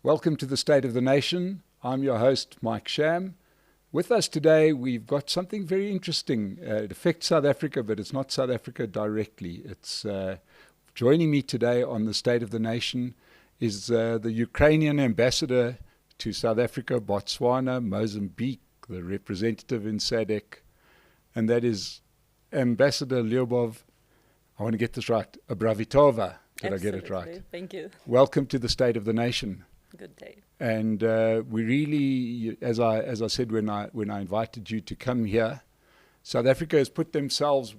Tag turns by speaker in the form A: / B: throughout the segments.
A: Welcome to the State of the Nation. I'm your host, Mike Sham. With us today, we've got something very interesting. It affects South Africa, but it's not South Africa directly. It's joining me today on the State of the Nation is the Ukrainian ambassador to South Africa, Botswana, Mozambique, the representative in SADC, and that is Ambassador Lyubov, I want to get this right, Abravitova. Did I get it right?
B: Thank you.
A: Welcome to the State of the Nation.
B: Good day.
A: And we really, as I said when I invited you to come here, South Africa has put themselves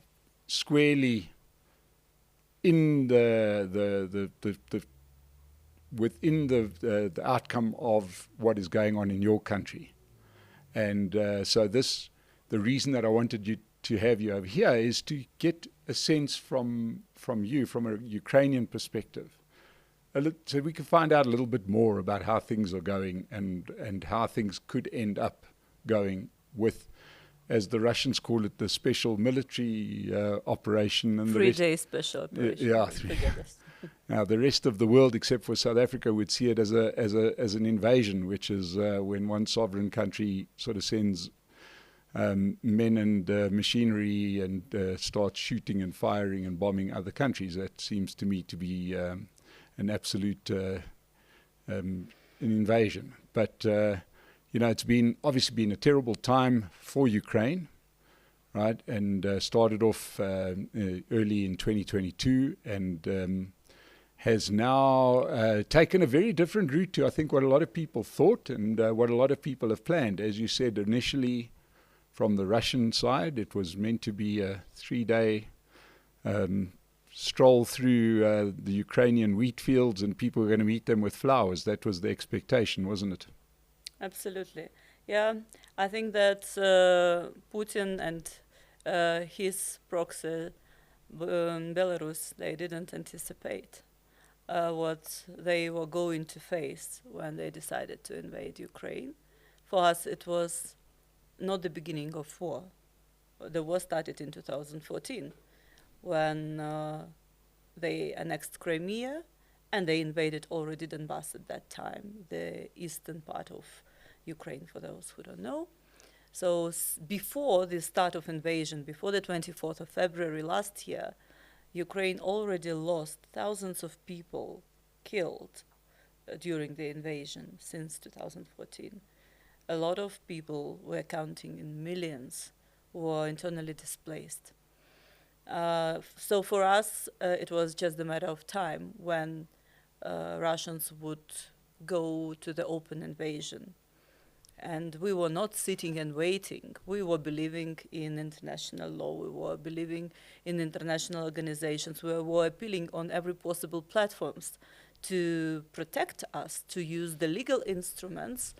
A: squarely in within the outcome of what is going on in your country. And so the reason that I wanted you to have you over here is to get a sense from you, from a Ukrainian perspective, so we can find out a little bit more about how things are going and how things could end up going with, as the Russians call it, the special military operation. And
B: 3 day special operation.
A: Yeah. Now, the rest of the world, except for South Africa, would see it as an invasion, which is when one sovereign country sort of sends men and machinery and starts shooting and firing and bombing other countries. That seems to me to be an absolute an invasion. But it's obviously been a terrible time for Ukraine, right? And started off early in 2022 and has now taken a very different route to, I think, what a lot of people thought and what a lot of people have planned. As you said, initially from the Russian side, it was meant to be a 3-day stroll through the Ukrainian wheat fields, and people were going to meet them with flowers. That was the expectation, wasn't it?
B: Absolutely. Yeah, I think that Putin and his proxy, Belarus, they didn't anticipate what they were going to face when they decided to invade Ukraine. For us, it was not the beginning of war. The war started in 2014 when they annexed Crimea and they invaded already Donbass at that time, the eastern part of Ukraine, for those who don't know. So before the start of invasion, before the 24th of February last year, Ukraine already lost thousands of people killed during the invasion since 2014. A lot of people, we're counting in millions, were internally displaced. So for us, it was just a matter of time when Russians would go to the open invasion. And we were not sitting and waiting. We were believing in international law. We were believing in international organizations. We were appealing on every possible platforms to protect us, to use the legal instruments.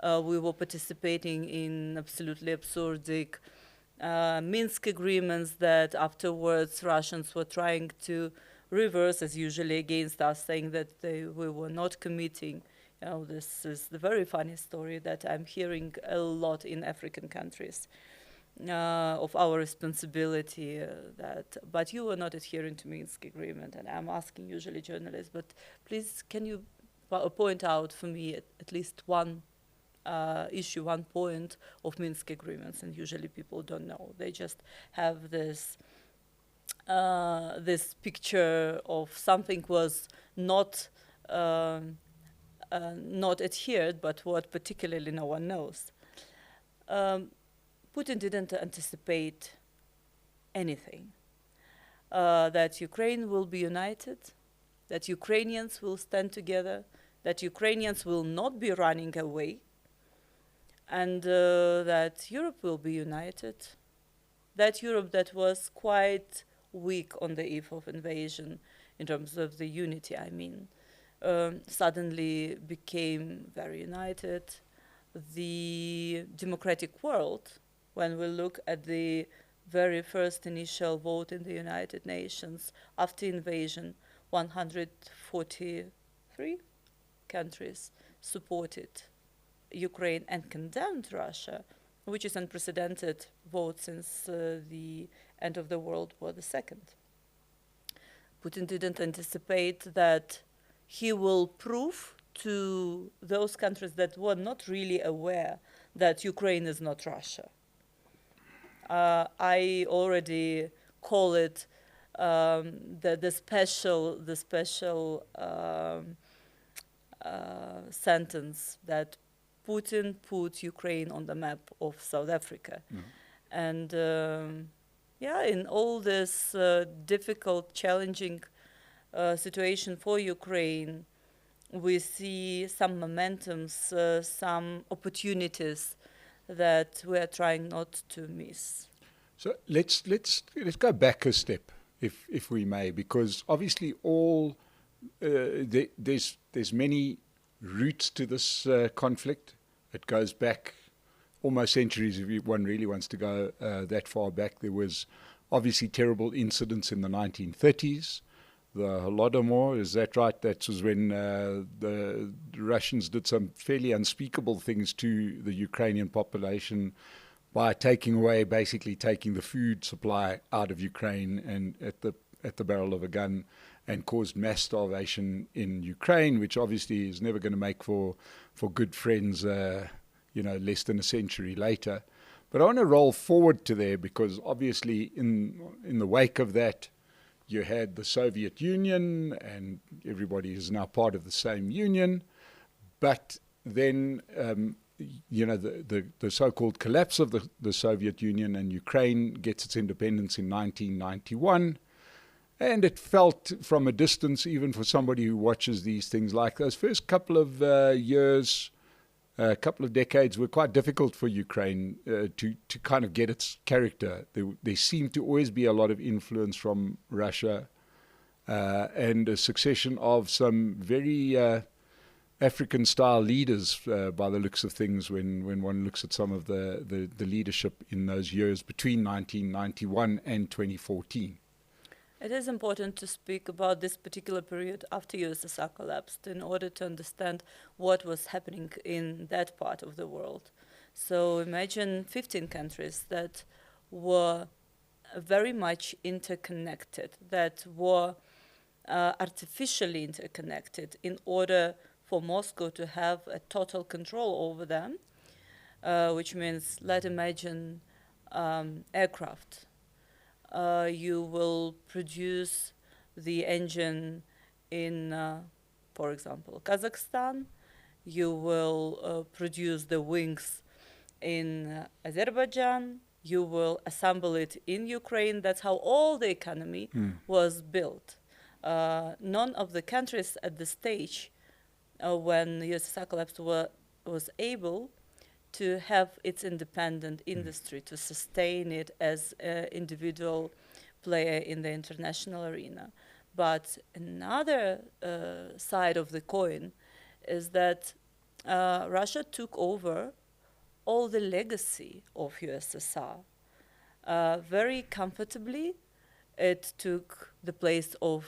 B: We were participating in absolutely absurd Minsk agreements that afterwards Russians were trying to reverse, as usually against us, saying that we were not committing. This is the very funny story that I'm hearing a lot in African countries of our responsibility. But you were not adhering to Minsk agreement, and I'm asking usually journalists, but please can you point out for me at least one issue, one point of Minsk agreements, and usually people don't know. They just have this picture of something was not adhered, but what particularly no one knows. Putin didn't anticipate anything. That Ukraine will be united, that Ukrainians will stand together, that Ukrainians will not be running away, and that Europe will be united. That Europe that was quite weak on the eve of invasion in terms of the unity, suddenly became very united. The democratic world, when we look at the very first initial vote in the United Nations after invasion, 143 countries supported Ukraine and condemned Russia, which is unprecedented vote since the end of the World War II. Putin didn't anticipate that he will prove to those countries that were not really aware that Ukraine is not Russia. I already call it the special sentence that Putin put Ukraine on the map of South Africa. And yeah, in all this difficult, challenging situation for Ukraine, we see some momentums, some opportunities that we are trying not to miss.
A: So let's go back a step, if we may, because obviously all there's many roots to this conflict. It goes back almost centuries. If one really wants to go that far back, there was obviously terrible incidents in the 1930s. The Holodomor, is that right? That was when the Russians did some fairly unspeakable things to the Ukrainian population by basically taking the food supply out of Ukraine and at the barrel of a gun, and caused mass starvation in Ukraine, which obviously is never going to make for good friends, less than a century later. But I want to roll forward to there, because obviously in the wake of that, you had the Soviet Union, and everybody is now part of the same union. But then, the so-called collapse of the Soviet Union, and Ukraine gets its independence in 1991. And it felt from a distance, even for somebody who watches these things, like those first couple of years, a couple of decades were quite difficult for Ukraine to kind of get its character. There seemed to always be a lot of influence from Russia and a succession of some very African-style leaders by the looks of things when one looks at some of the leadership in those years between 1991 and 2014.
B: It is important to speak about this particular period after USSR collapsed in order to understand what was happening in that part of the world. So imagine 15 countries that were very much interconnected, that were artificially interconnected in order for Moscow to have a total control over them, which means, let's imagine aircraft. You will produce the engine in, for example, Kazakhstan. You will produce the wings in Azerbaijan. You will assemble it in Ukraine. That's how all the economy was built. None of the countries at the stage when the USSR collapsed was able to have its independent industry, to sustain it as an individual player in the international arena. But another side of the coin is that Russia took over all the legacy of USSR very comfortably. It took the place of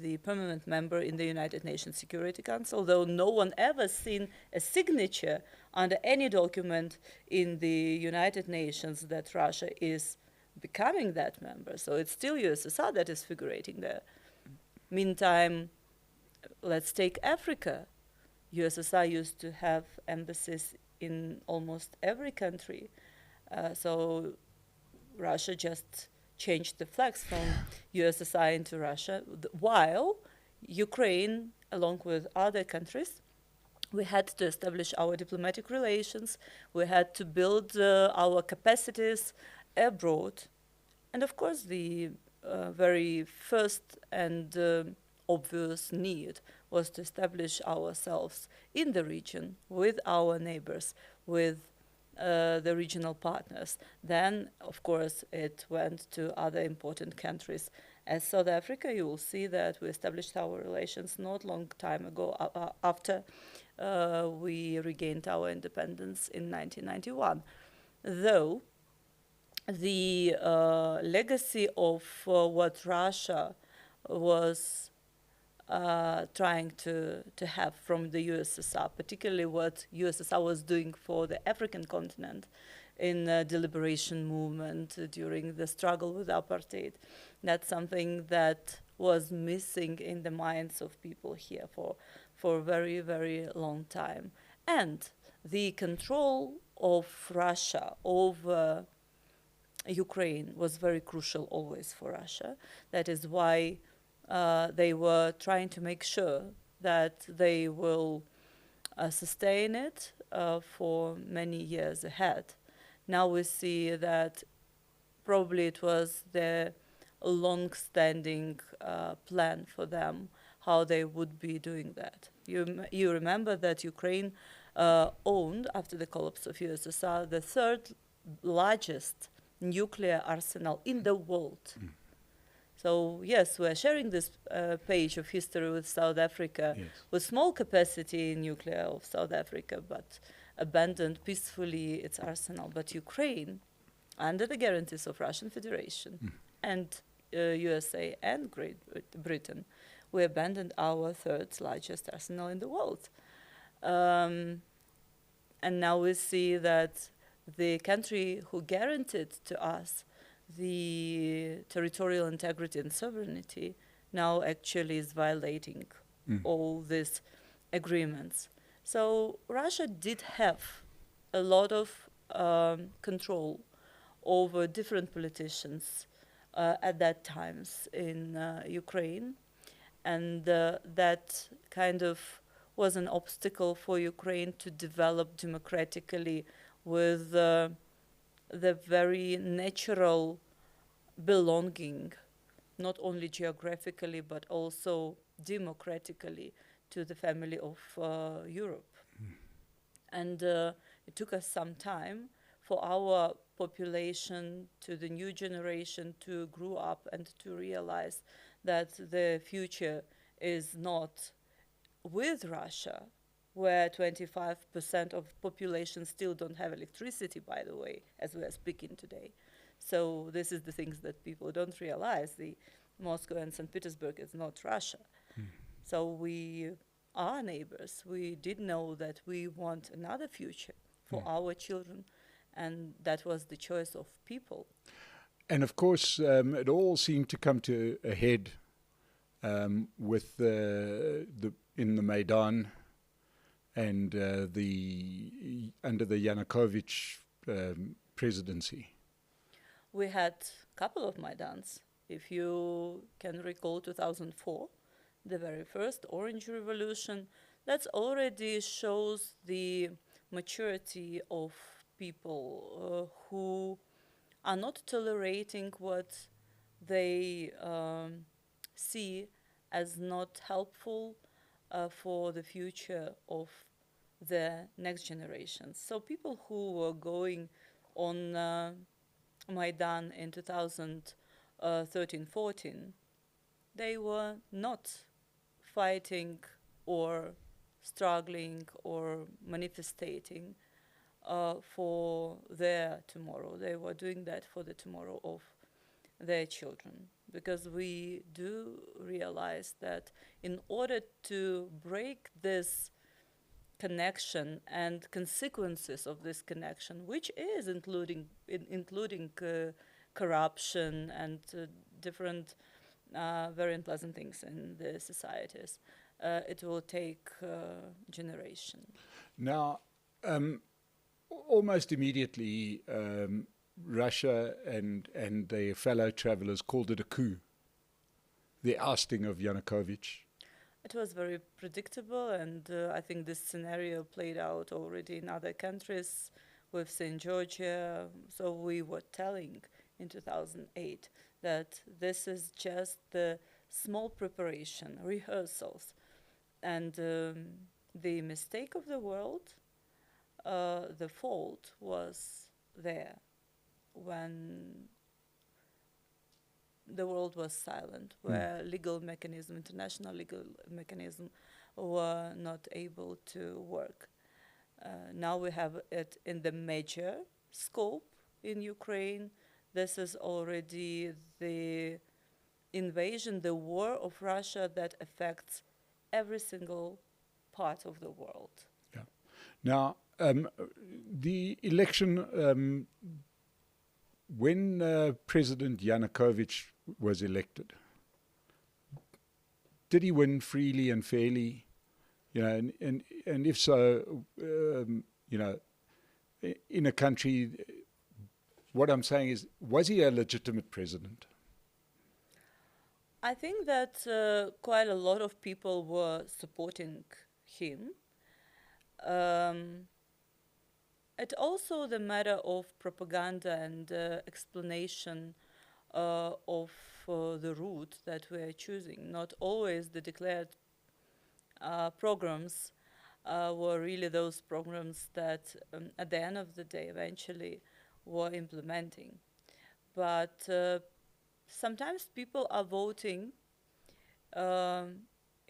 B: the permanent member in the United Nations Security Council, though no one ever seen a signature under any document in the United Nations that Russia is becoming that member. So it's still USSR that is figurating there. Meantime, let's take Africa. USSR used to have embassies in almost every country. So Russia just changed the flags from USSR into Russia, while Ukraine, along with other countries, we had to establish our diplomatic relations, we had to build our capacities abroad. And of course, the very first and obvious need was to establish ourselves in the region with our neighbors, with the regional partners. Then, of course, it went to other important countries. As South Africa, you will see that we established our relations not long time ago after we regained our independence in 1991. Though the legacy of what Russia was trying to have from the USSR, particularly what USSR was doing for the African continent in the liberation movement during the struggle with apartheid. That's something that was missing in the minds of people here for a very, very long time. And the control of Russia over Ukraine was very crucial always for Russia. That is why they were trying to make sure that they will sustain it for many years ahead. Now we see that probably it was the long-standing plan for them how they would be doing that. You remember that Ukraine owned, after the collapse of USSR, the third largest nuclear arsenal in the world. So yes, we're sharing this page of history with South Africa,
A: Yes.
B: with small capacity in nuclear of South Africa, but abandoned peacefully its arsenal. But Ukraine, under the guarantees of Russian Federation and USA and Great Britain, we abandoned our third largest arsenal in the world. And now we see that the country who guaranteed to us the territorial integrity and sovereignty now actually is violating all these agreements. So Russia did have a lot of control over different politicians at that times in Ukraine, and that kind of was an obstacle for Ukraine to develop democratically with the very natural belonging, not only geographically but also democratically, to the family of Europe. And it took us some time for our population, to the new generation, to grow up and to realize that the future is not with Russia, where 25% of population still don't have electricity, by the way, as we are speaking today. So this is the things that people don't realize. The Moscow and St. Petersburg is not Russia. So we are neighbors. We did know that we want another future for our children, and that was the choice of people.
A: And of course, it all seemed to come to a head with in the Maidan and under the Yanukovych presidency.
B: We had a couple of Maidans. If you can recall 2004, the very first Orange Revolution, that already shows the maturity of people who are not tolerating what they see as not helpful for the future of the next generations. So people who were going on Maidan in 2013-14, they were not fighting or struggling or manifesting for their tomorrow. They were doing that for the tomorrow of their children, because we do realize that in order to break this connection and consequences of this connection, which is including corruption and different very unpleasant things in the societies, it will take generation.
A: Now, almost immediately, Russia and their fellow travelers called it a coup, the ousting of Yanukovych.
B: It was very predictable, and I think this scenario played out already in other countries. We've seen Georgia, so we were telling in 2008 that this is just the small preparation, rehearsals, and the mistake of the world, the fault was there when the world was silent, where legal mechanism, international legal mechanism, were not able to work. Now we have it in the major scope in Ukraine. This is already the invasion, the war of Russia that affects every single part of the world.
A: Yeah. Now, the election, when President Yanukovych was elected, did he win freely and fairly? You know, and if so, you know, in a country, what I'm saying is, was he a legitimate president?
B: I think that quite a lot of people were supporting him. Um, It's also the matter of propaganda and explanation of the route that we are choosing. Not always the declared programs were really those programs that, at the end of the day, eventually were implementing. But sometimes people are voting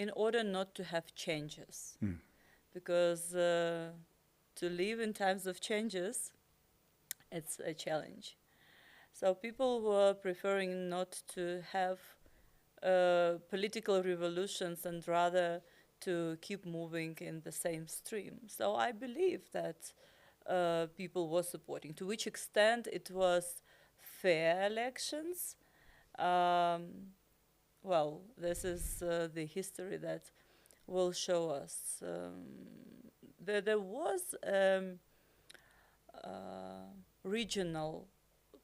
B: in order not to have changes, because to live in times of changes, it's a challenge. So people were preferring not to have political revolutions and rather to keep moving in the same stream. So I believe that people were supporting. To which extent it was fair elections, well, this is the history that will show us. There was regional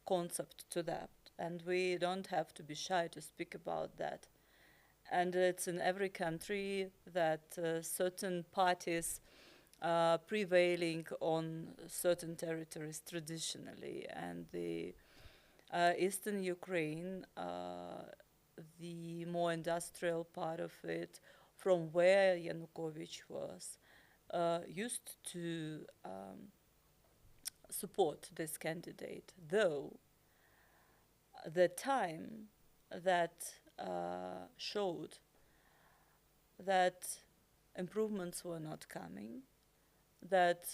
B: concept to that, and we don't have to be shy to speak about that. And it's in every country that certain parties are prevailing on certain territories traditionally, and the eastern Ukraine, the more industrial part of it, from where Yanukovych was, used to support this candidate, though the time that showed that improvements were not coming, that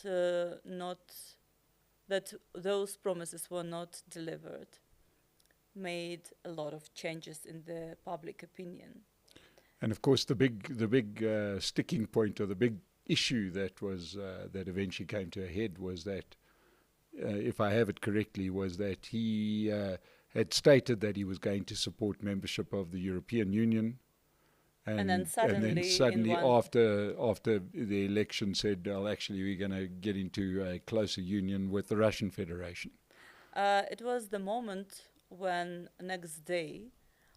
B: those promises were not delivered, made a lot of changes in the public opinion.
A: And of course, the big sticking point, or the big issue that was that eventually came to a head, was that, if I have it correctly, was that he had stated that he was going to support membership of the European Union,
B: And then suddenly
A: after the election, said, "Well, actually, we're going to get into a closer union with the Russian Federation."
B: It was the moment when next day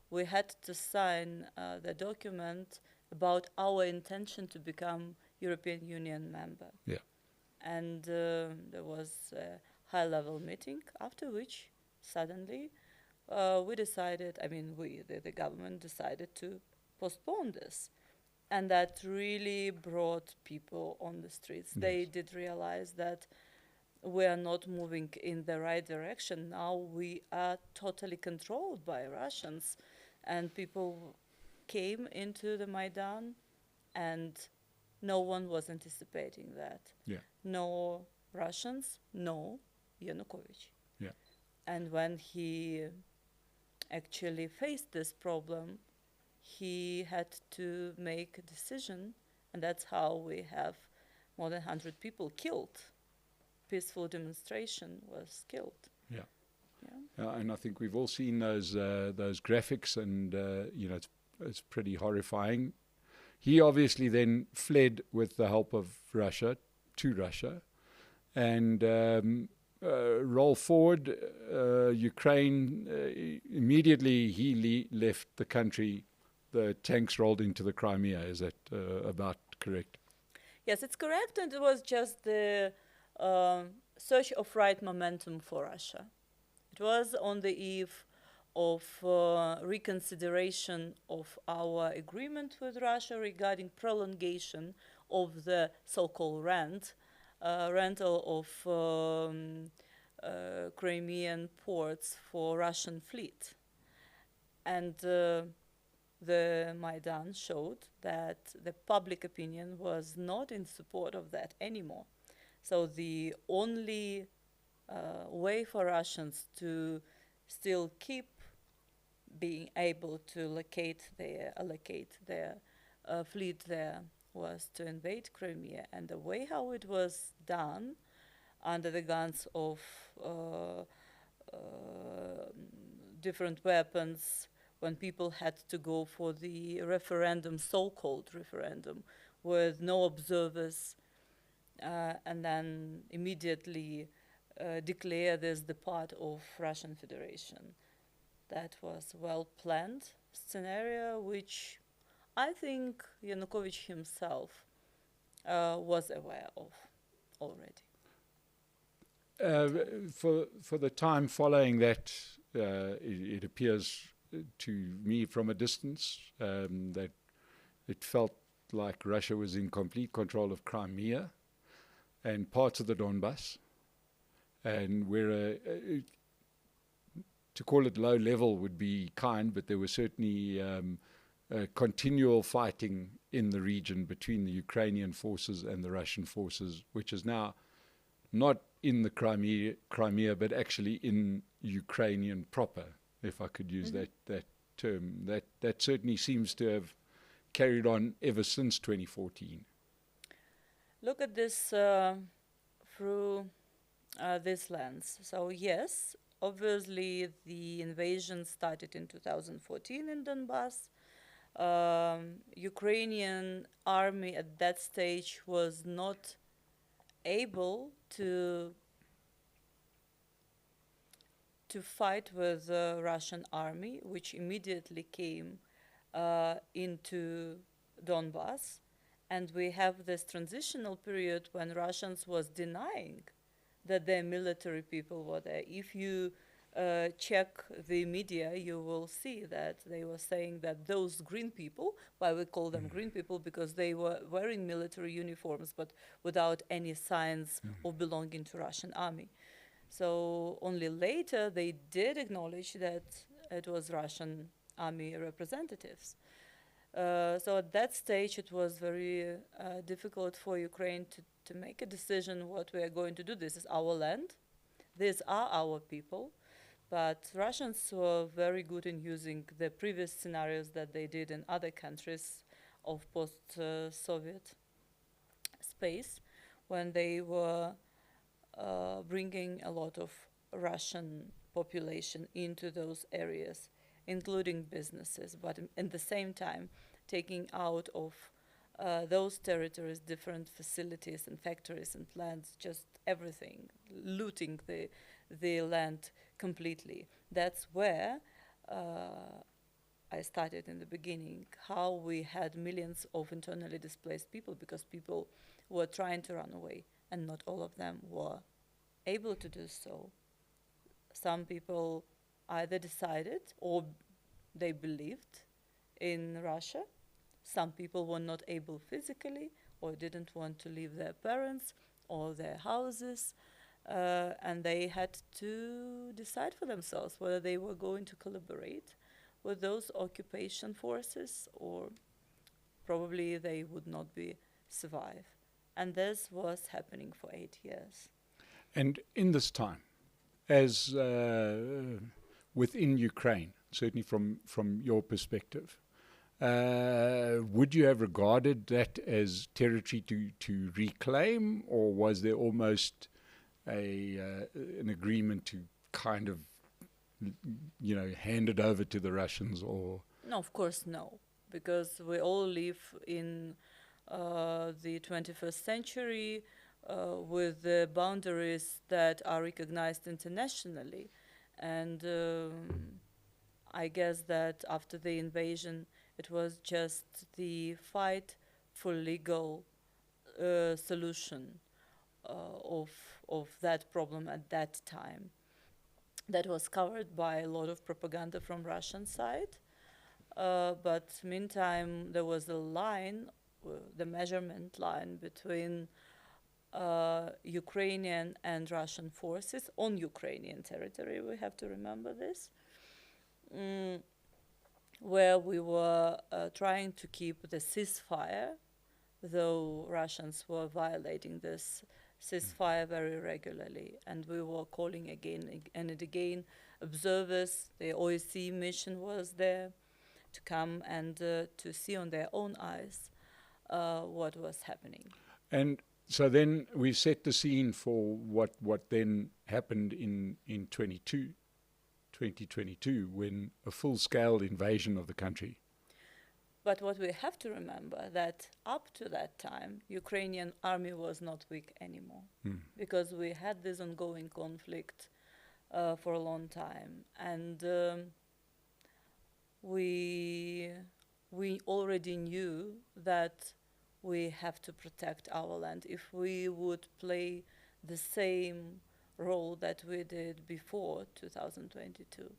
B: we had to sign the document about our intention to become European Union member.
A: Yeah.
B: And there was a high-level meeting, after which suddenly we decided, the government decided to postpone this. And that really brought people on the streets.
A: Yes.
B: They did realize that we are not moving in the right direction. Now we are totally controlled by Russians. And people came into the Maidan, and no one was anticipating that.
A: Yeah.
B: No Russians, no Yanukovych.
A: Yeah.
B: And when he actually faced this problem, he had to make a decision, and that's how we have more than 100 people killed. Peaceful demonstration was killed.
A: Yeah.
B: Yeah.
A: And I think we've all seen those graphics, and it's pretty horrifying. He obviously then fled with the help of Russia to Russia, and roll forward. Ukraine, immediately he left the country. The tanks rolled into the Crimea. Is that about correct?
B: Yes, it's correct, and it was just the search of right momentum for Russia. It was on the eve of reconsideration of our agreement with Russia regarding prolongation of the so-called rental of Crimean ports for Russian fleet. And the Maidan showed that the public opinion was not in support of that anymore. So the only way for Russians to still keep being able to allocate their fleet there was to invade Crimea. And the way how it was done, under the guns of different weapons, when people had to go for the referendum, so-called referendum, with no observers, and then immediately declare this the part of Russian Federation. That was well-planned scenario, which I think Yanukovych himself was aware of already.
A: For the time following that, it appears to me from a distance that it felt like Russia was in complete control of Crimea and parts of the Donbass, and where to call it low level would be kind, but there was certainly continual fighting in the region between the Ukrainian forces and the Russian forces, which is now not in the Crimea, but actually in Ukrainian proper, if I could use that term. That certainly seems to have carried on ever since 2014.
B: Look at this through this lens. So yes, obviously the invasion started in 2014 in Donbass. Ukrainian army at that stage was not able to fight with the Russian army, which immediately came into Donbass. And we have this transitional period when Russians was denying that their military people were there. If you check the media, you will see that they were saying that those green people, why we call them green people, because they were wearing military uniforms but without any signs of belonging to Russian army. So only later they did acknowledge that it was Russian army representatives. So at that stage it was very difficult for Ukraine to make a decision what we are going to do. This is our land, these are our people, but Russians were very good in using the previous scenarios that they did in other countries of post-Soviet space, when they were bringing a lot of Russian population into those areas, including businesses, but at the same time taking out of those territories different facilities and factories and plants, just everything, looting the land completely. That's where I started in the beginning, how we had millions of internally displaced people because people were trying to run away and not all of them were able to do so. Some people either decided or they believed in Russia. Some people were not able physically or didn't want to leave their parents or their houses, and they had to decide for themselves whether they were going to collaborate with those occupation forces or probably they would not survive. And this was happening for 8 years.
A: And in this time, as within Ukraine, certainly from your perspective, would you have regarded that as territory to reclaim, or was there almost an agreement to kind of, hand it over to the Russians? Or
B: no, of course no, because we all live in the 21st century with the boundaries that are recognized internationally, and I guess that after the invasion it was just the fight for legal solution of that problem at that time. That was covered by a lot of propaganda from Russian side, but meantime there was a line, the measurement line between Ukrainian and Russian forces on Ukrainian territory, we have to remember this, where we were trying to keep the ceasefire, though Russians were violating this ceasefire very regularly. And we were calling again and again observers. The OSCE mission was there to come and to see on their own eyes what was happening.
A: And so then we've set the scene for what then happened in 22, 2022 when a full-scale invasion of the country.
B: But what we have to remember that up to that time, Ukrainian army was not weak anymore because we had this ongoing conflict for a long time, and we already knew that we have to protect our land. If we would play the same role that we did before 2022,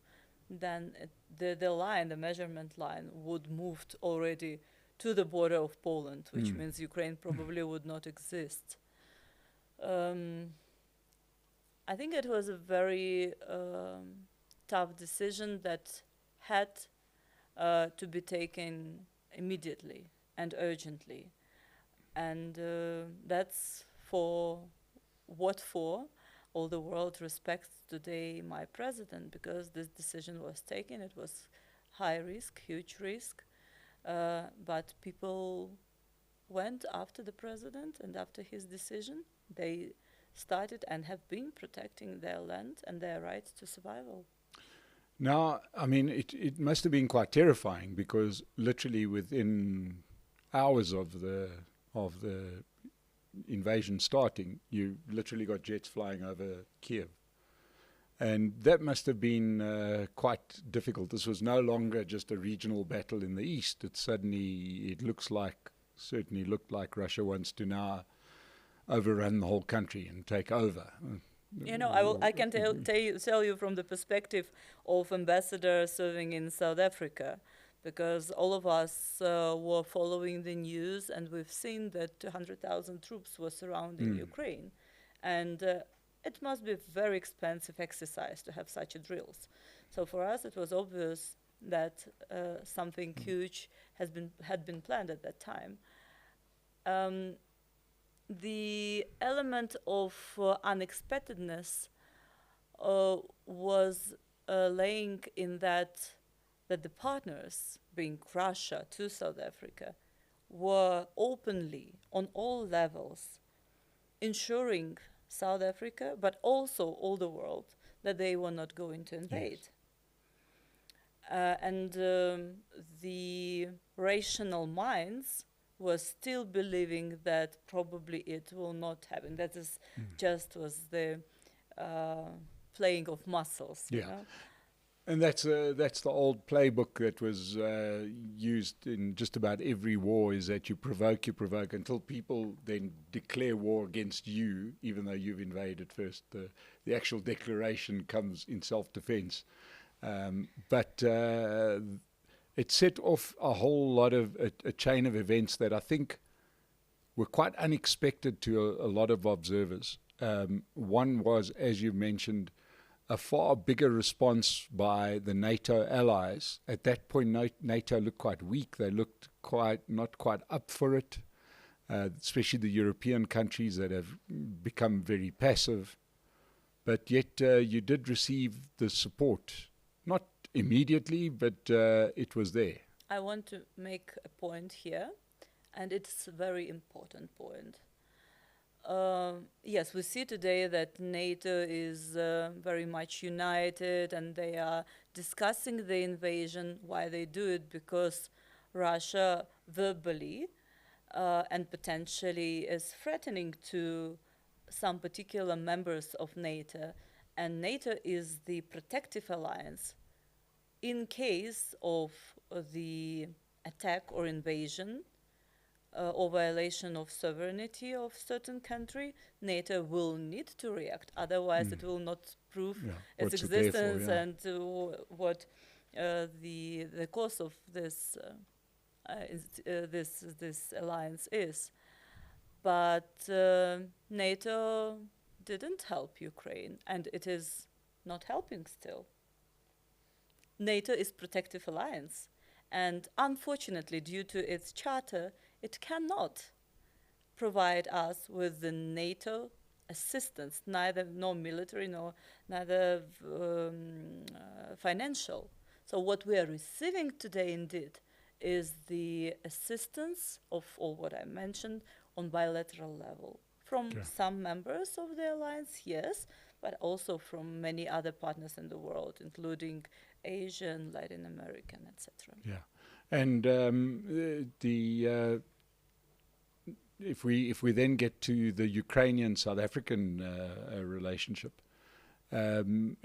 B: then the measurement line would moved already to the border of Poland, which means Ukraine probably would not exist. I think it was a very tough decision that had to be taken immediately and urgently. And that's for all the world respects today my president, because this decision was taken. It was high risk, huge risk, but people went after the president and after his decision. They started and have been protecting their land and their rights to survival.
A: Now, I mean, it must have been quite terrifying, because literally within hours of the invasion starting, you literally got jets flying over Kiev. And that must have been quite difficult. This was no longer just a regional battle in the east. It certainly looked like Russia wants to now overrun the whole country and take over.
B: You know, I can tell you from the perspective of ambassador serving in South Africa, because all of us were following the news, and we've seen that 200,000 troops were surrounding Ukraine. And it must be a very expensive exercise to have such drills. So for us, it was obvious that something huge had been planned at that time. The element of unexpectedness was laying in that the partners, being Russia to South Africa, were openly, on all levels, ensuring South Africa, but also all the world, that they were not going to invade. Yes. And the rational minds were still believing that probably it will not happen. That is just was the playing of muscles.
A: Yeah.
B: You know?
A: And that's the old playbook that was used in just about every war, is that you provoke until people then declare war against you, even though you've invaded first. The actual declaration comes in self-defense. But it set off a whole lot of a chain of events that I think were quite unexpected to a lot of observers. One was, as you mentioned, a far bigger response by the NATO allies. At that point, NATO looked quite weak. They looked not quite up for it, especially the European countries that have become very passive. But yet you did receive the support, not immediately, but it was there.
B: I want to make a point here, and it's a very important point. Yes, we see today that NATO is very much united, and they are discussing the invasion. Why they do it? Because Russia verbally and potentially is threatening to some particular members of NATO, and NATO is the protective alliance. In case of the attack or invasion, or violation of sovereignty of certain country, NATO will need to react. Otherwise, it will not prove its existence and what the cause of this this alliance is. But NATO didn't help Ukraine, and it is not helping still. NATO is protective alliance. And unfortunately, due to its charter, it cannot provide us with the NATO assistance, neither military, neither financial. So what we are receiving today, indeed, is the assistance of all what I mentioned on bilateral level, from
A: Okay.
B: some members of the alliance, yes, but also from many other partners in the world, including Asian, Latin American, etc.
A: Yeah. And if we then get to the Ukrainian-South African relationship,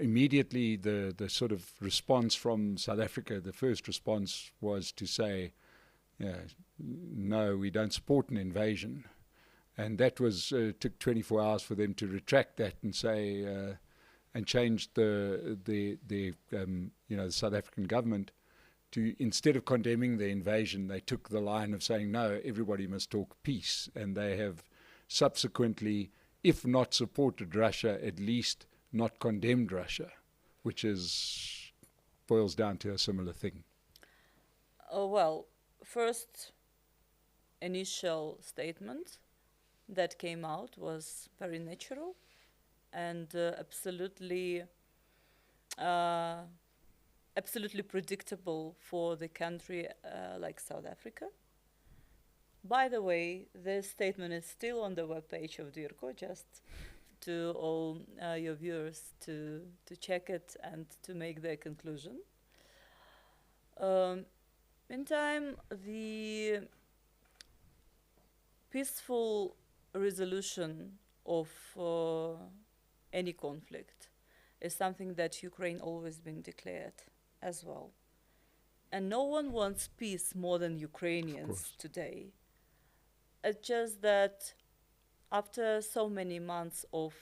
A: immediately the sort of response from South Africa, the first response was to say, no, we don't support an invasion. And that was took 24 hours for them to retract that and say and change the South African government to, instead of condemning the invasion, they took the line of saying, no, everybody must talk peace. And they have subsequently, if not supported Russia, at least not condemned Russia, which boils down to a similar thing.
B: Well, first initial statement that came out was very natural and absolutely predictable for the country like South Africa. By the way, this statement is still on the webpage of DIRCO, just to all your viewers to check it and to make their conclusion. Meantime, the peaceful resolution of any conflict is something that Ukraine always been declared as well. And no one wants peace more than Ukrainians today. It's just that after so many months of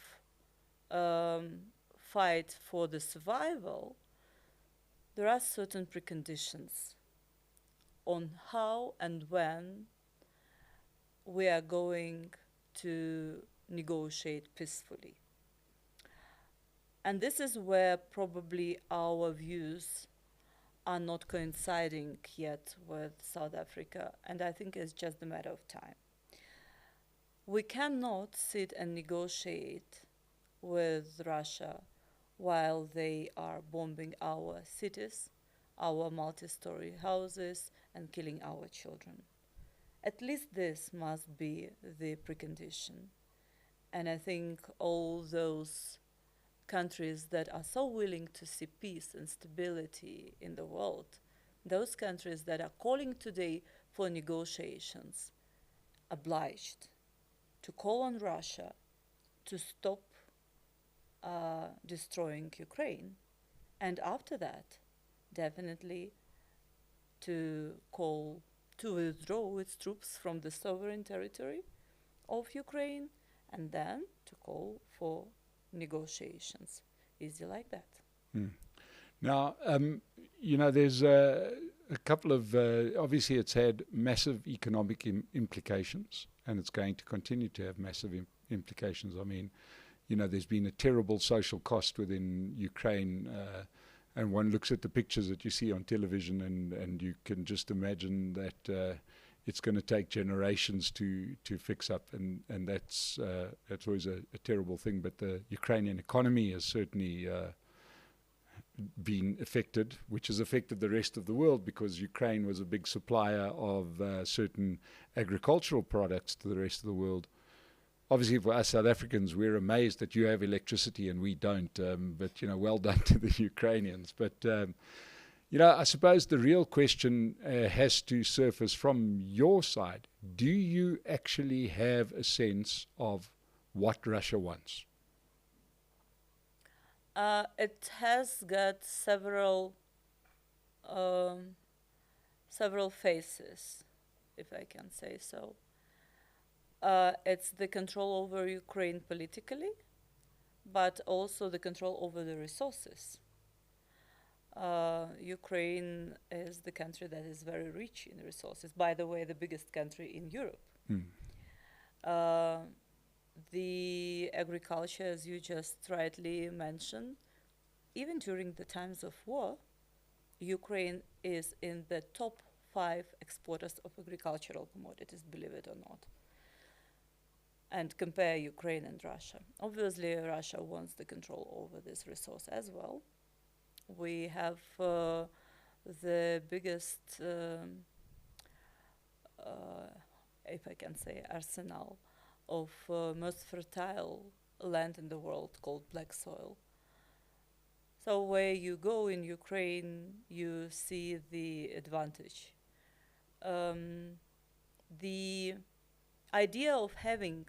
B: fight for the survival, there are certain preconditions on how and when we are going to negotiate peacefully. And this is where probably our views are not coinciding yet with South Africa, and I think it's just a matter of time. We cannot sit and negotiate with Russia while they are bombing our cities, our multi-story houses, and killing our children. At least this must be the precondition. And I think all those countries that are so willing to see peace and stability in the world, those countries that are calling today for negotiations, obliged to call on Russia to stop destroying Ukraine, and after that, definitely to call to withdraw its troops from the sovereign territory of Ukraine, and then to call for negotiations. Easy like that.
A: Now, there's a couple of, obviously it's had massive economic implications, and it's going to continue to have massive implications. I mean, there's been a terrible social cost within Ukraine, and one looks at the pictures that you see on television, and you can just imagine that it's going to take generations to fix up, and that's always a terrible thing. But the Ukrainian economy has certainly been affected, which has affected the rest of the world, because Ukraine was a big supplier of certain agricultural products to the rest of the world. Obviously, for us South Africans, we're amazed that you have electricity and we don't. But well done to the Ukrainians. But I suppose the real question has to surface from your side. Do you actually have a sense of what Russia wants?
B: It has got several phases, if I can say so. It's the control over Ukraine politically, but also the control over the resources. Ukraine is the country that is very rich in resources. By the way, the biggest country in Europe. The agriculture, as you just rightly mentioned, even during the times of war, Ukraine is in the top 5 exporters of agricultural commodities, believe it or not. And compare Ukraine and Russia. Obviously, Russia wants the control over this resource as well. We have the biggest, if I can say, arsenal of most fertile land in the world called black soil. So where you go in Ukraine, you see the advantage. The idea of having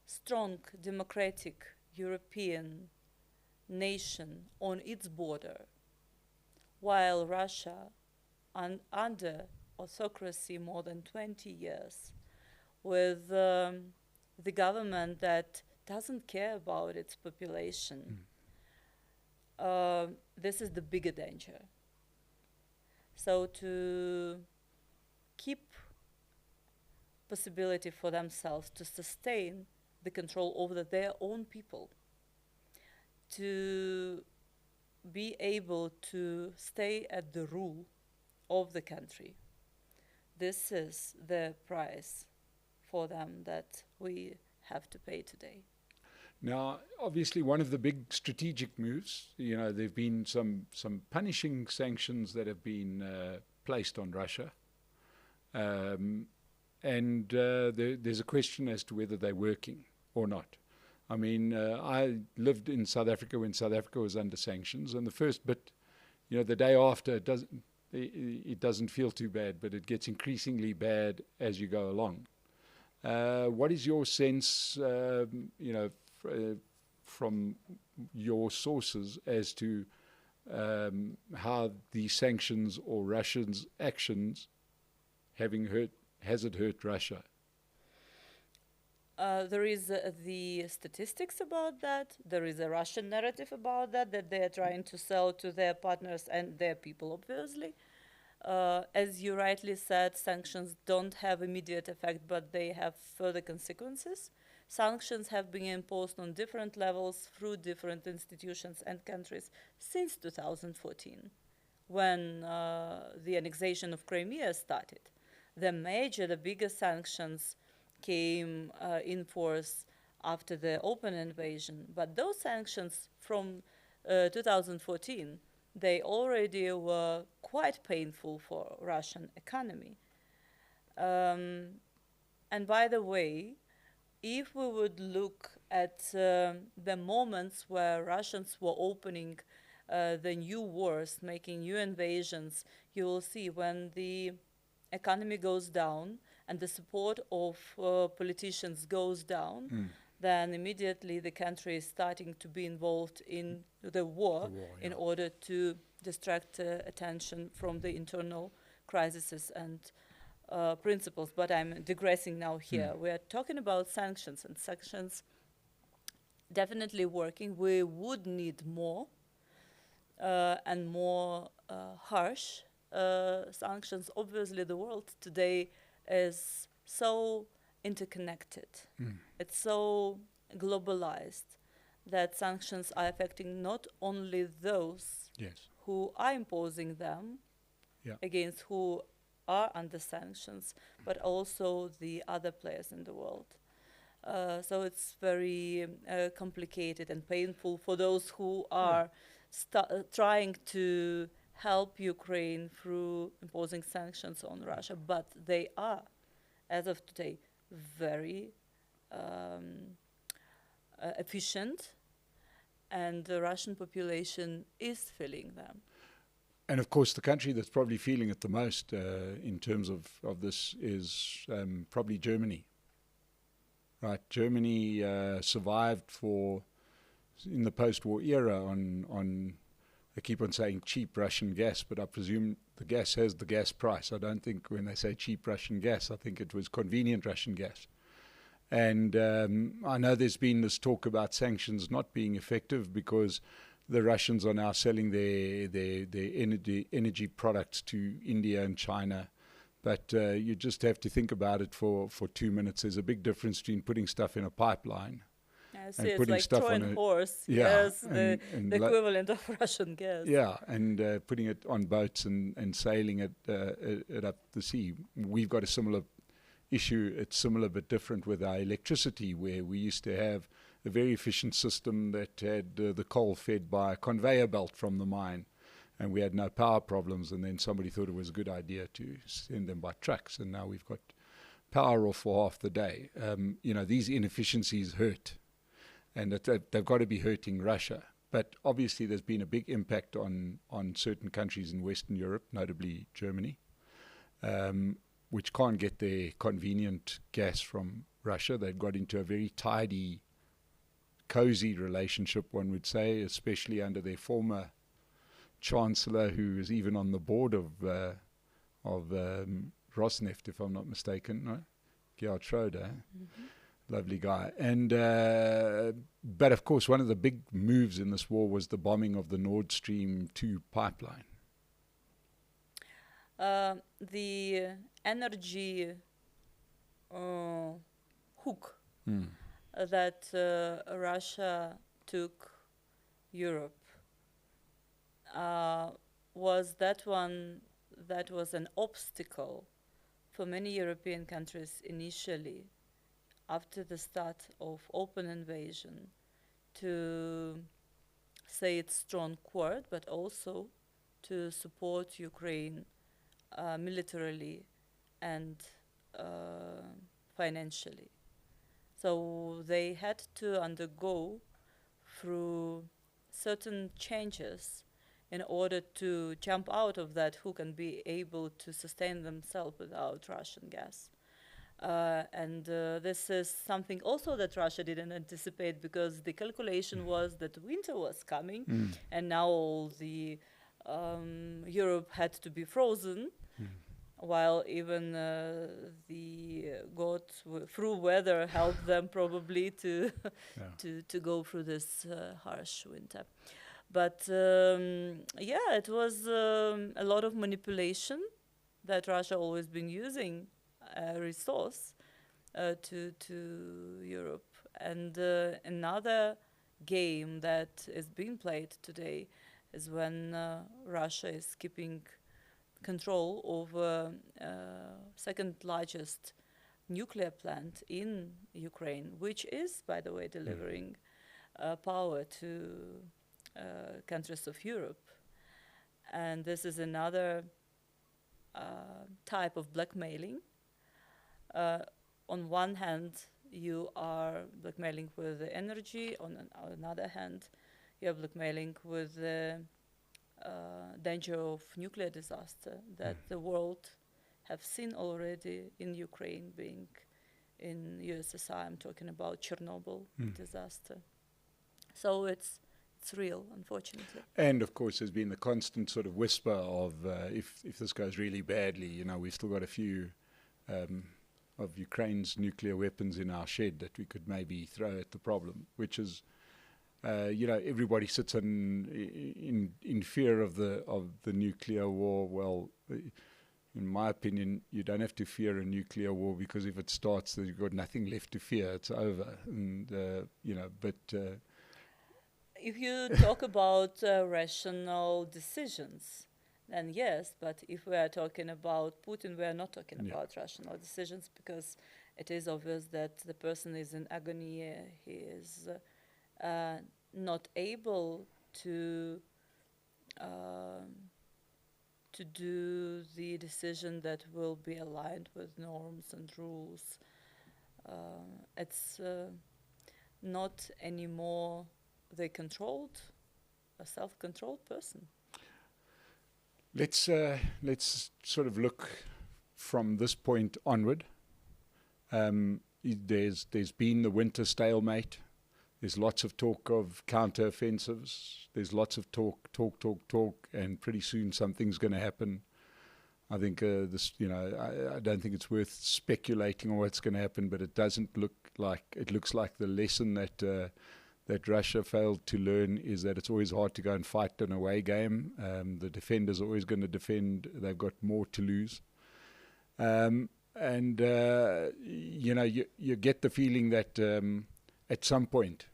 B: strong democratic European nation on its border, while Russia, under autocracy more than 20 years, with the government that doesn't care about its population, this is the bigger danger. So to keep possibility for themselves to sustain the control over their own people, to be able to stay at the rule of the country. This is the price for them that we have to pay today.
A: Now, obviously, one of the big strategic moves, you know, there have been some punishing sanctions that have been placed on Russia. There's a question as to whether they're working or not. I mean, I lived in South Africa when South Africa was under sanctions, and the first bit, you know, the day after, it doesn't feel too bad, but it gets increasingly bad as you go along. What is your sense, you know, from your sources as to how the sanctions or Russians' actions has it hurt Russia?
B: There is the statistics about that. There is a Russian narrative about that they are trying to sell to their partners and their people, obviously. As you rightly said, sanctions don't have immediate effect, but they have further consequences. Sanctions have been imposed on different levels through different institutions and countries since 2014, when the annexation of Crimea started. The biggest sanctions came in force after the open invasion. But those sanctions from 2014, they already were quite painful for Russian economy. And by the way, if we would look at the moments where Russians were opening the new wars, making new invasions, you will see when the economy goes down and the support of politicians goes down, then immediately the country is starting to be involved in the war in order to distract attention from the internal crises and principles. But I'm digressing now here. We are talking about sanctions, and sanctions definitely working. We would need more and more harsh sanctions. Obviously, the world today is so interconnected. It's so globalized that sanctions are affecting not only those who are imposing them, against who are under sanctions, but also the other players in the world. So it's very complicated and painful for those who are trying to help Ukraine through imposing sanctions on Russia, but they are, as of today, very efficient, and the Russian population is feeling them.
A: And of course, the country that's probably feeling it the most in terms of this is probably Germany. Right, Germany survived in the post-war era on I keep on saying cheap Russian gas, but I presume the gas has the gas price. I don't think when they say cheap Russian gas, I think it was convenient Russian gas. And I know there's been this talk about sanctions not being effective because the Russians are now selling their energy products to India and China. But you just have to think about it for 2 minutes. There's a big difference between putting stuff in a pipeline
B: and it's like Trojan horse, the equivalent of Russian gas.
A: Yeah, and putting it on boats and sailing it up the sea. We've got a similar issue. It's similar but different with our electricity, where we used to have a very efficient system that had the coal fed by a conveyor belt from the mine, and we had no power problems. And then somebody thought it was a good idea to send them by trucks, and now we've got power off for half the day. These inefficiencies hurt, and that they've got to be hurting Russia. But obviously there's been a big impact on certain countries in Western Europe, notably Germany, which can't get their convenient gas from Russia. They've got into a very tidy, cozy relationship, one would say, especially under their former chancellor, who is even on the board of Rosneft, if I'm not mistaken, right? Gerhard Schroeder. Mm-hmm. Lovely guy. And but of course, one of the big moves in this war was the bombing of the Nord Stream 2 pipeline.
B: The energy hook that Russia took Europe was that one that was an obstacle for many European countries initially, after the start of open invasion, to say its strong word, but also to support Ukraine militarily and financially. So they had to undergo through certain changes in order to jump out of that hook and be able to sustain themselves without Russian gas. This is something also that Russia didn't anticipate, because the calculation was that winter was coming, and now all the Europe had to be frozen, while even the God through weather helped them probably to to go through this harsh winter. But it was a lot of manipulation that Russia always been using. Resource to Europe. And another game that is being played today is when Russia is keeping control over second largest nuclear plant in Ukraine, which is, by the way, delivering power to countries of Europe. And this is another type of blackmailing. On one hand, you are blackmailing with the energy. On another hand, you are blackmailing with the danger of nuclear disaster that the world have seen already in Ukraine, being in USSR. I'm talking about Chernobyl disaster. So it's real, unfortunately.
A: And of course, there's been the constant sort of whisper of if this goes really badly, we've still got a few of Ukraine's nuclear weapons in our shed that we could maybe throw at the problem, which is, everybody sits in fear of the nuclear war. Well, in my opinion, you don't have to fear a nuclear war, because if it starts, you've got nothing left to fear. It's over. And
B: if you talk about rational decisions, then yes, but if we are talking about Putin, we are not talking about rational decisions, because it is obvious that the person is in agony. He is not able to do the decision that will be aligned with norms and rules. It's not anymore a self-controlled person.
A: Let's sort of look from this point onward. There's been the winter stalemate. There's lots of talk of counter-offensives. There's lots of talk, and pretty soon something's going to happen. I think I don't think it's worth speculating on what's going to happen, but it looks like the lesson that Russia failed to learn is that it's always hard to go and fight an away game. The defenders are always going to defend. They've got more to lose. You get the feeling that at some point,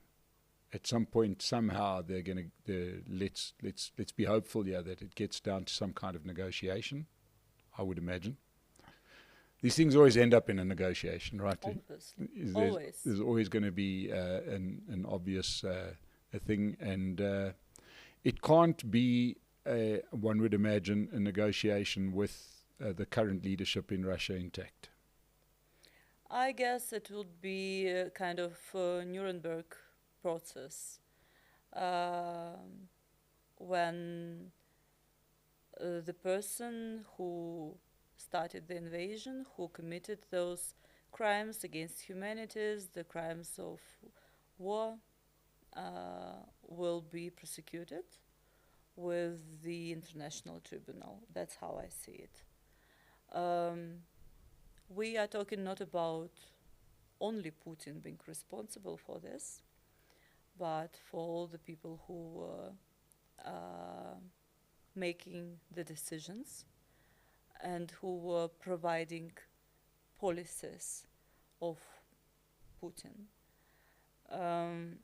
A: somehow they're going to, let's be hopeful, that it gets down to some kind of negotiation, I would imagine. These things always end up in a negotiation, right?
B: Obviously.
A: There's always going to be an obvious thing, and it can't be, one would imagine, a negotiation with the current leadership in Russia intact.
B: I guess it would be a kind of Nuremberg process, um, when the person who started the invasion, who committed those crimes against humanities, the crimes of war, will be prosecuted with the International Tribunal. That's how I see it. Um, we are talking not about only Putin being responsible for this, but for all the people who were making the decisions and who were providing policies of Putin. Um,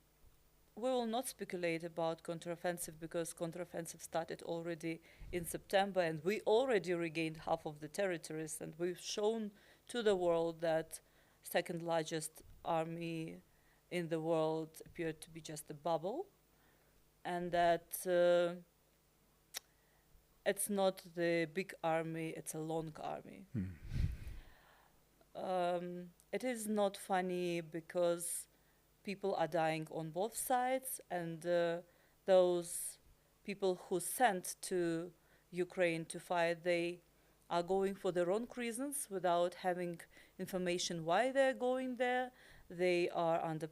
B: we will not speculate about counteroffensive because counteroffensive started already in September and we already regained half of the territories, and we've shown to the world that second largest army in the world appeared to be just a bubble, and that it's not the big army, it's a long army. It is not funny because people are dying on both sides, and those people who sent to Ukraine to fight, they are going for the wrong reasons without having information why they're going there. They are under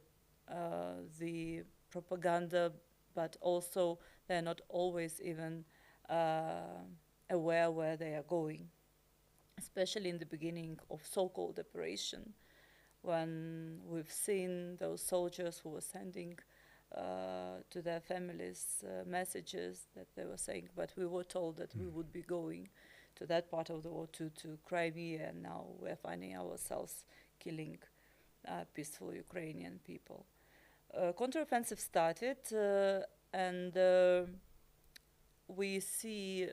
B: the propaganda, but also they're not always even aware where they are going, especially in the beginning of so-called operation, when we've seen those soldiers who were sending to their families messages that they were saying, but we were told that we would be going to that part of the world, to Crimea, and now we're finding ourselves killing peaceful Ukrainian people. Counteroffensive started, and we see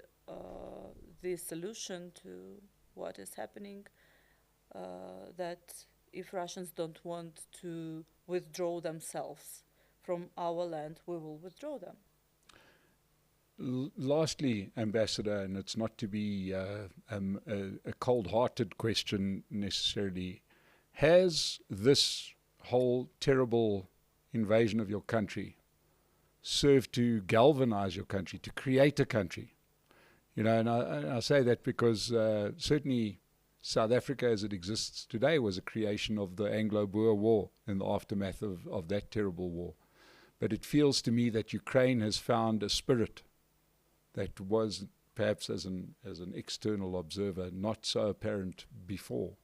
B: the solution to what is happening, that if Russians don't want to withdraw themselves from our land, we will withdraw them.
A: Lastly, Ambassador, and it's not to be a cold-hearted question necessarily, has this whole terrible invasion of your country served to galvanize your country, to create a country? You know, and I say that because certainly South Africa as it exists today was a creation of the Anglo-Boer War and the aftermath of that terrible war. But it feels to me that Ukraine has found a spirit that was perhaps as an external observer not so apparent before.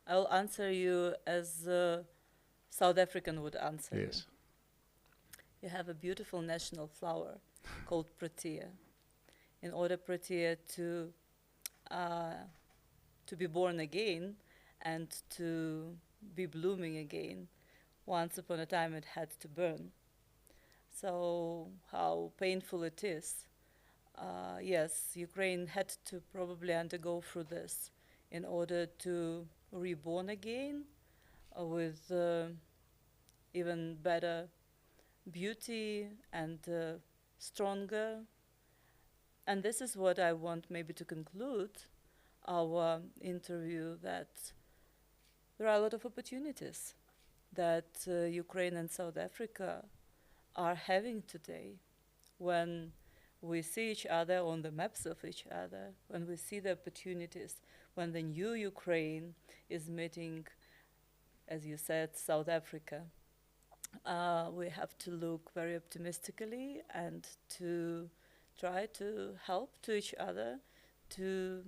B: I'll answer you as a South African would answer.
A: Yes.
B: You have a beautiful national flower called Protea. In order Protea to be born again and to be blooming again, once upon a time it had to burn. So how painful it is. Yes, Ukraine had to probably undergo through this in order to reborn again with even better beauty and stronger. And this is what I want maybe to conclude our interview, that there are a lot of opportunities that Ukraine and South Africa are having today when we see each other on the maps of each other, when we see the opportunities, when the new Ukraine is meeting, as you said, South Africa. We have to look very optimistically and to try to help to each other to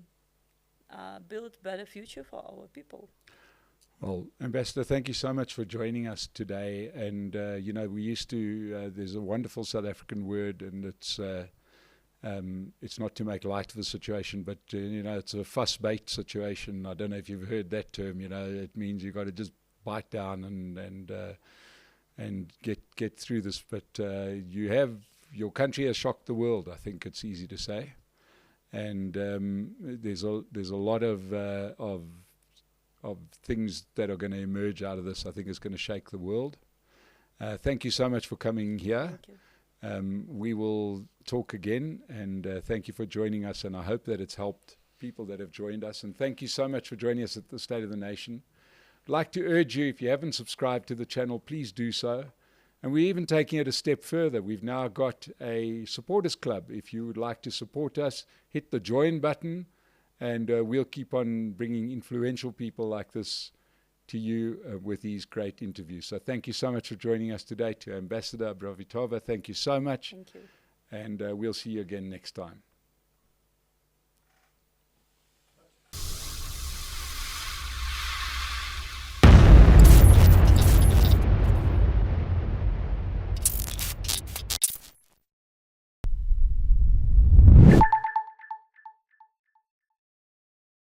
B: build better future for our people.
A: Well, Ambassador, thank you so much for joining us today. And, you know, we used to, there's a wonderful South African word, and it's not to make light of the situation, but, you know, it's a fuss bait situation. I don't know if you've heard that term. You know, it means you've got to just bite down and get through this. But your country has shocked the world, I think it's easy to say. And there's a lot of things that are going to emerge out of this. I think it's going to shake the world. Thank you so much for coming here.
B: Thank you.
A: We will talk again, and thank you for joining us, and I hope that it's helped people that have joined us. And thank you so much for joining us at the State of the Nation. like to urge you, if you haven't subscribed to the channel, please do so. And we're even taking it a step further. We've now got a supporters club. If you would like to support us, hit the join button, and we'll keep on bringing influential people like this to you with these great interviews. So thank you so much for joining us today. To Ambassador Abravitova, thank you so much.
B: Thank you.
A: And we'll see you again next time.